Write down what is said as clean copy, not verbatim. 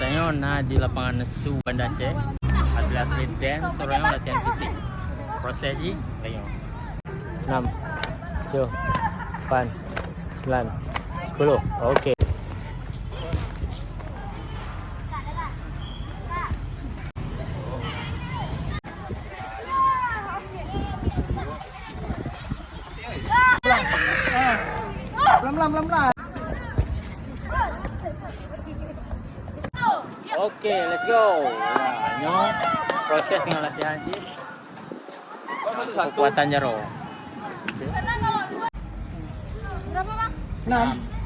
Katanya nah di lapangan Nesu Banda Aceh atlet-atlet dance orang latihan fisik. Prosesi ayo. 6 7 8 9 10. Oke. Pelan-pelan. Oke, let's go. Nah, proses tinggal latihan sih. Kekuatan jaro. Berapa, Bang? 6.